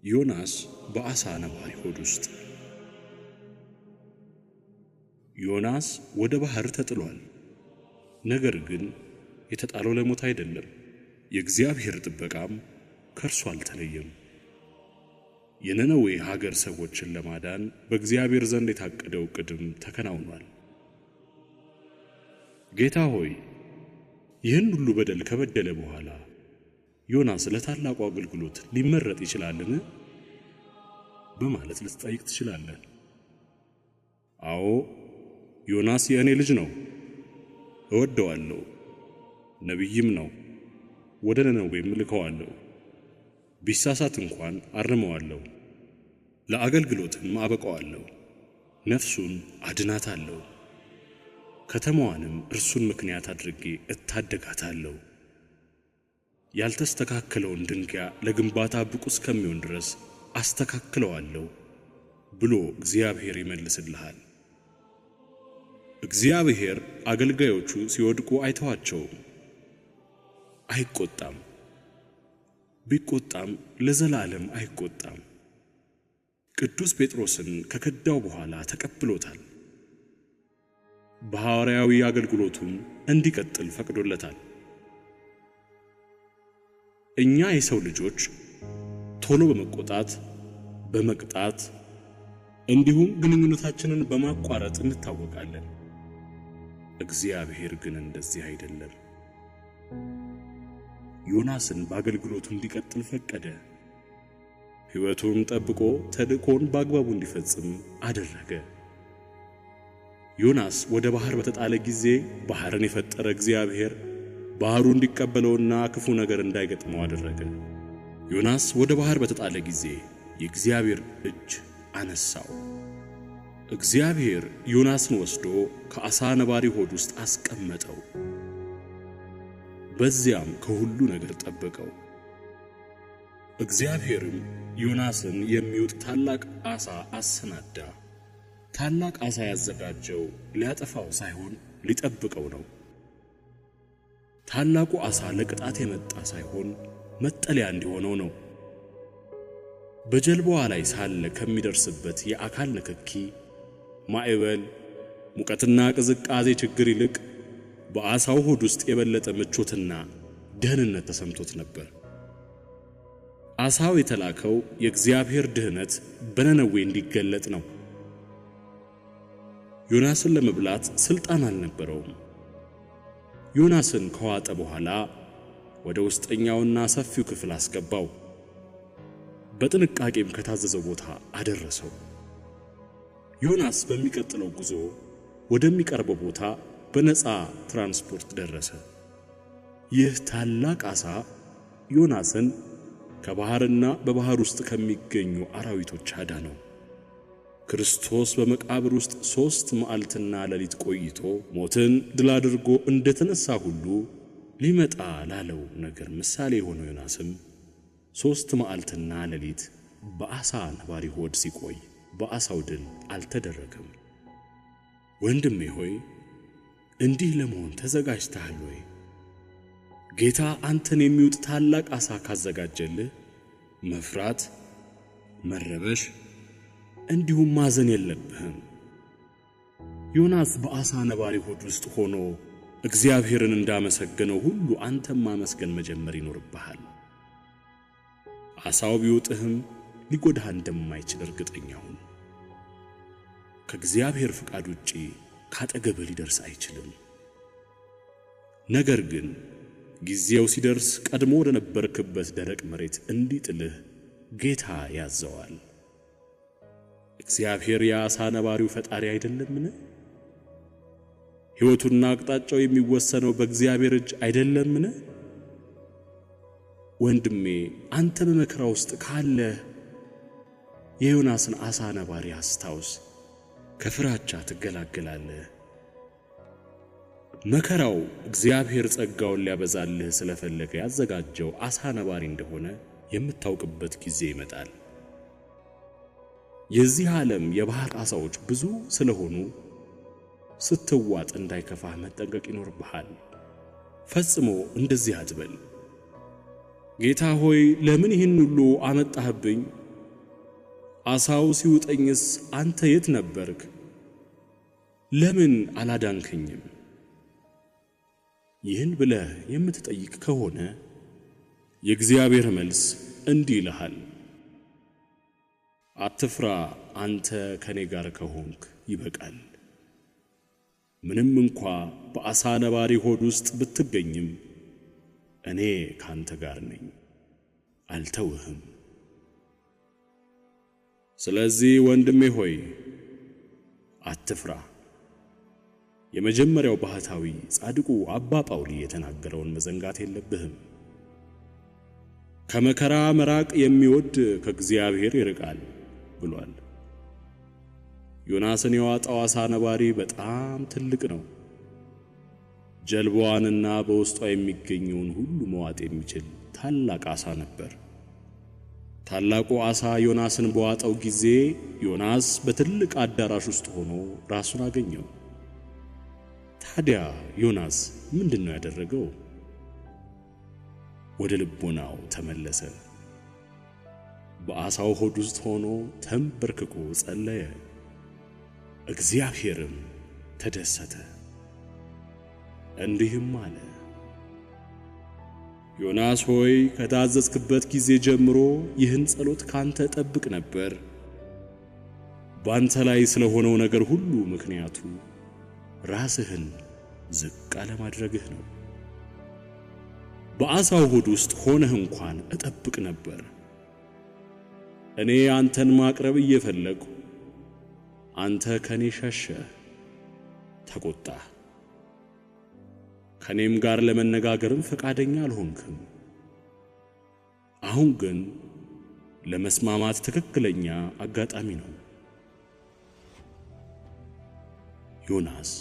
ዮናስ በአሳ ነባሪ ሆድ ውስጥ። ዮናስ ወደ ባህር ተጥሏል። ነገር ግን የተጣለው ለሞት አይደለም። የእግዚአብሔር ጥበቃም ከእርሱ አልተለየም። የነነዌ ሀገር ሰዎችን ለማዳን በእግዚአብሔር ዘንድ የታቀደው ቅድም ተከናውኗል። ጌታ ሆይ፣ ይህን ሁሉ በደል ከበደለ በኋላ ዮናስ ለታላቁ አገልግሎት ሊመረጥ ይችላልን? በማለት ልትጠይቅ ትችላለህ። አዎ፣ ዮናስ የእኔ ልጅ ነው፣ እወደዋለሁ፣ ነቢይም ነው። ወደ ነነዌም ልከዋለሁ። ቢሳሳት እንኳን አርመዋለሁ፣ ለአገልግሎትም አበቃዋለሁ። ነፍሱን አድናታለሁ፣ ከተማዋንም እርሱን ምክንያት አድርጌ እታደጋታለሁ። ያልተስተካከለውን ድንጋይ ለግንባታ ብቁ እስከሚሆን ድረስ አስተካክለዋለሁ ብሎ እግዚአብሔር ይመልስልሃል። እግዚአብሔር አገልጋዮቹ ሲወድቁ አይተዋቸውም፣ አይቆጣም። ቢቆጣም ለዘላለም አይቆጣም። ቅዱስ ጴጥሮስን ከከዳው በኋላ ተቀብሎታል። በሐዋርያዊ አገልግሎቱም እንዲቀጥል ፈቅዶለታል። እኛ የሰው ልጆች ቶሎ በመቆጣት በመቅጣት እንዲሁም ግንኙነታችንን በማቋረጥ እንታወቃለን። እግዚአብሔር ግን እንደዚህ አይደለም። ዮናስን በአገልግሎቱ እንዲቀጥል ፈቀደ። ሕይወቱን ጠብቆ ተልእኮን በአግባቡ እንዲፈጽም አደረገ። ዮናስ ወደ ባህር በተጣለ ጊዜ ባህርን የፈጠረ እግዚአብሔር ባህሩ እንዲቀበለውና ክፉ ነገር እንዳይገጥመው አደረገ። ዮናስ ወደ ባህር በተጣለ ጊዜ የእግዚአብሔር እጅ አነሳው። እግዚአብሔር ዮናስን ወስዶ ከአሳ ነባሪ ሆድ ውስጥ አስቀመጠው። በዚያም ከሁሉ ነገር ጠበቀው። እግዚአብሔርም ዮናስን የሚውጥ ታላቅ ዓሣ አሰናዳ። ታላቅ ዓሣ ያዘጋጀው ሊያጠፋው ሳይሆን ሊጠብቀው ነው። ታላቁ ዓሣ ለቅጣት የመጣ ሳይሆን መጠለያ እንዲሆነው ነው። በጀልባዋ ላይ ሳለ ከሚደርስበት የአካል ንክኪ፣ ማዕበል፣ ሙቀትና ቅዝቃዜ ችግር ይልቅ በዓሣው ሆድ ውስጥ የበለጠ ምቾትና ደህንነት ተሰምቶት ነበር። ዓሣው የተላከው የእግዚአብሔር ድህነት በነነዌ እንዲገለጥ ነው። ዮናስን ለመብላት ስልጣን አልነበረውም። ዮናስን ከዋጠ በኋላ ወደ ውስጠኛውና ሰፊው ክፍል አስገባው። በጥንቃቄም ከታዘዘው ቦታ አደረሰው። ዮናስ በሚቀጥለው ጉዞ ወደሚቀርበው ቦታ በነፃ ትራንስፖርት ደረሰ። ይህ ታላቅ ዓሣ ዮናስን ከባህርና በባህር ውስጥ ከሚገኙ አራዊቶች አዳነው። ክርስቶስ በመቃብር ውስጥ 3 መዓልትና ሌሊት ቆይቶ ሞትን ድል አድርጎ እንደተነሳ ሁሉ ሊመጣ ላለው ነገር ምሳሌ የሆነው ዮናስም 3 መዓልትና ሌሊት በዓሣ ነባሪ ሆድ ሲቆይ በዓሣው ድል አልተደረገም። ወንድሜ ሆይ፣ እንዲህ ለመሆን ተዘጋጅተሃል ወይ? ጌታ አንተን የሚውጥ ታላቅ ዓሣ ካዘጋጀልህ መፍራት፣ መረበሽ እንዲሁም ማዘን የለብህም። ዮናስ በዓሣ ነባሪ ሆድ ውስጥ ሆኖ እግዚአብሔርን እንዳመሰገነው ሁሉ አንተም ማመስገን መጀመር ይኖርብሃል። ዓሣው ቢውጥህም ሊጎዳህ እንደማይችል እርግጠኛ ሁን። ከእግዚአብሔር ፍቃድ ውጪ ካጠገብህ ሊደርስ አይችልም። ነገር ግን ጊዜው ሲደርስ ቀድሞ ወደ ነበርክበት ደረቅ መሬት እንዲጥልህ ጌታ ያዘዋል። እግዚአብሔር የዓሣ ነባሪው ፈጣሪ አይደለምን? ሕይወቱና አቅጣጫው የሚወሰነው በእግዚአብሔር እጅ አይደለምን? ወንድሜ፣ አንተ በመከራ ውስጥ ካለህ የዮናስን ዓሣ ነባሪ አስታውስ። ከፍራቻ ትገላገላለህ። መከራው እግዚአብሔር ጸጋውን ሊያበዛልህ ስለፈለገ ያዘጋጀው ዓሣ ነባሪ እንደሆነ የምታውቅበት ጊዜ ይመጣል። የዚህ ዓለም የባህር ዓሣዎች ብዙ ስለሆኑ ስትዋጥ እንዳይከፋህ መጠንቀቅ ይኖርብሃል። ፈጽሞ እንደዚህ አትበል። ጌታ ሆይ ለምን ይህን ሁሉ አመጣህብኝ ዓሣው ሲውጠኝስ አንተ የት ነበርክ? ለምን አላዳንከኝም? ይህን ብለህ የምትጠይቅ ከሆነ የእግዚአብሔር መልስ እንዲህ ይልሃል፣ አትፍራ፣ አንተ ከኔ ጋር ከሆንክ ይበቃል። ምንም እንኳ በዓሣ ነባሪ ሆድ ውስጥ ብትገኝም እኔ ካንተ ጋር ነኝ፣ አልተውህም። ስለዚህ ወንድሜ ሆይ አትፍራ። የመጀመሪያው ባህታዊ ጻድቁ አባ ጳውሊ የተናገረውን መዘንጋት የለብህም። ከመከራ መራቅ የሚወድ ከእግዚአብሔር ይርቃል ብሏል። ዮናስን የዋጠው ዓሣ ነባሪ በጣም ትልቅ ነው። ጀልባዋንና በውስጧ የሚገኘውን ሁሉ መዋጥ የሚችል ታላቅ ዓሣ ነበር። ታላቁ ዓሣ ዮናስን በዋጠው ጊዜ ዮናስ በትልቅ አዳራሽ ውስጥ ሆኖ ራሱን አገኘው። ታዲያ ዮናስ ምንድነው ያደረገው? ወደ ልቦናው ተመለሰ። በዓሣው ሆድ ውስጥ ሆኖ ተንበርክኮ ጸለየ። እግዚአብሔርም ተደሰተ፣ እንዲህም አለ፣ ዮናስ ሆይ ከታዘዝክበት ጊዜ ጀምሮ ይህን ጸሎት ካንተ ጠብቅ ነበር። ባንተ ላይ ስለሆነው ነገር ሁሉ ምክንያቱ ራስህን ዝቅ አለማድረግህ ነው። በዓሣው ሆድ ውስጥ ሆነህ እንኳን እጠብቅ ነበር። እኔ አንተን ማቅረብ እየፈለግሁ አንተ ከኔ ሸሸህ፣ ተቆጣህ። ከኔም ጋር ለመነጋገርም ፈቃደኛ አልሆንክም። አሁን ግን ለመስማማት ትክክለኛ አጋጣሚ ነው። ዮናስ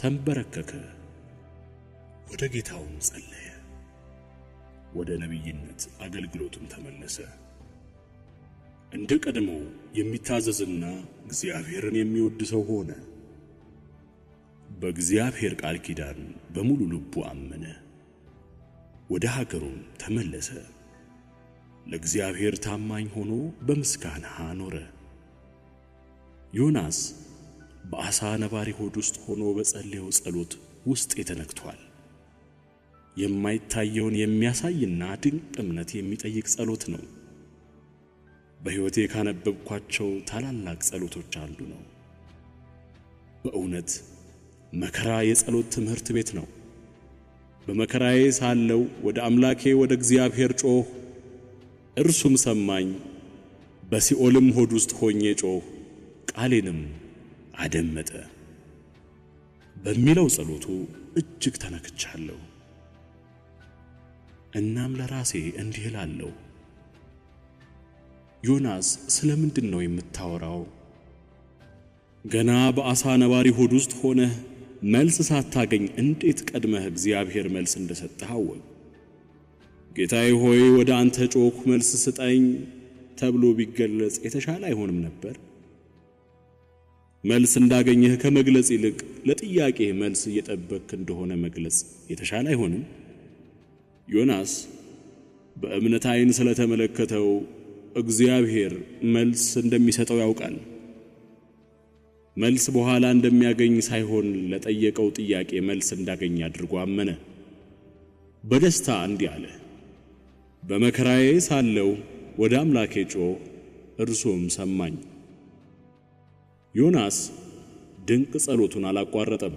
ተንበረከከ፣ ወደ ጌታውም ጸለየ፣ ወደ ነቢይነት አገልግሎቱም ተመለሰ። እንደ ቀድሞው የሚታዘዝና እግዚአብሔርን የሚወድ ሰው ሆነ። በእግዚአብሔር ቃል ኪዳን በሙሉ ልቡ አመነ። ወደ ሀገሩም ተመለሰ። ለእግዚአብሔር ታማኝ ሆኖ በምስጋና ኖረ። ዮናስ በዓሣ ነባሪ ሆድ ውስጥ ሆኖ በጸለየው ጸሎት ውስጥ ተነክቷል። የማይታየውን የሚያሳይና ድንቅ እምነት የሚጠይቅ ጸሎት ነው። በሕይወቴ ካነበብኳቸው ታላላቅ ጸሎቶች አንዱ ነው። በእውነት መከራ የጸሎት ትምህርት ቤት ነው። በመከራዬ ሳለው ወደ አምላኬ ወደ እግዚአብሔር ጮኽ፣ እርሱም ሰማኝ። በሲኦልም ሆድ ውስጥ ሆኜ ጮኽ፣ ቃሌንም አደመጠ በሚለው ጸሎቱ እጅግ ተነክቻለሁ። እናም ለራሴ እንዲህ እላለሁ፣ ዮናስ ስለምንድን ነው የምታወራው? ገና በዓሣ ነባሪ ሆድ ውስጥ ሆነህ መልስ ሳታገኝ እንዴት ቀድመህ እግዚአብሔር መልስ እንደሰጠህ አወቅ? ጌታዬ ሆይ ወደ አንተ ጮኽ መልስ ስጠኝ ተብሎ ቢገለጽ የተሻለ አይሆንም ነበር? መልስ እንዳገኘህ ከመግለጽ ይልቅ ለጥያቄህ መልስ እየጠበቅክ እንደሆነ መግለጽ የተሻለ አይሆንም? ዮናስ በእምነት ዓይን ስለተመለከተው እግዚአብሔር መልስ እንደሚሰጠው ያውቃል። መልስ በኋላ እንደሚያገኝ ሳይሆን ለጠየቀው ጥያቄ መልስ እንዳገኝ አድርጎ አመነ። በደስታ እንዲህ አለ፣ በመከራዬ ሳለው ወደ አምላኬ ጮኽ፣ እርሱም ሰማኝ። ዮናስ ድንቅ ጸሎቱን አላቋረጠም።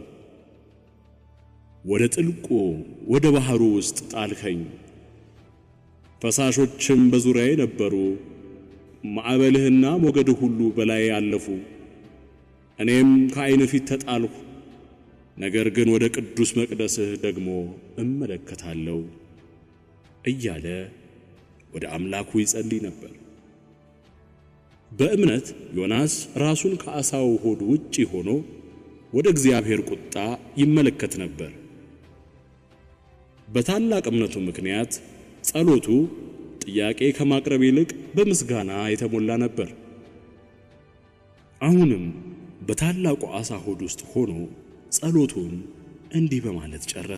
ወደ ጥልቁ ወደ ባህሩ ውስጥ ጣልከኝ፣ ፈሳሾችም በዙሪያዬ ነበሩ። ማዕበልህና ሞገድህ ሁሉ በላይ አለፉ። እኔም ከዓይን ፊት ተጣልሁ፣ ነገር ግን ወደ ቅዱስ መቅደስህ ደግሞ እመለከታለሁ እያለ ወደ አምላኩ ይጸልይ ነበር። በእምነት ዮናስ ራሱን ከዓሣው ሆድ ውጪ ሆኖ ወደ እግዚአብሔር ቁጣ ይመለከት ነበር። በታላቅ እምነቱ ምክንያት ጸሎቱ ጥያቄ ከማቅረብ ይልቅ በምስጋና የተሞላ ነበር። አሁንም በታላቁ ዓሣ ሆድ ውስጥ ሆኖ ጸሎቱን እንዲህ በማለት ጨረሰ።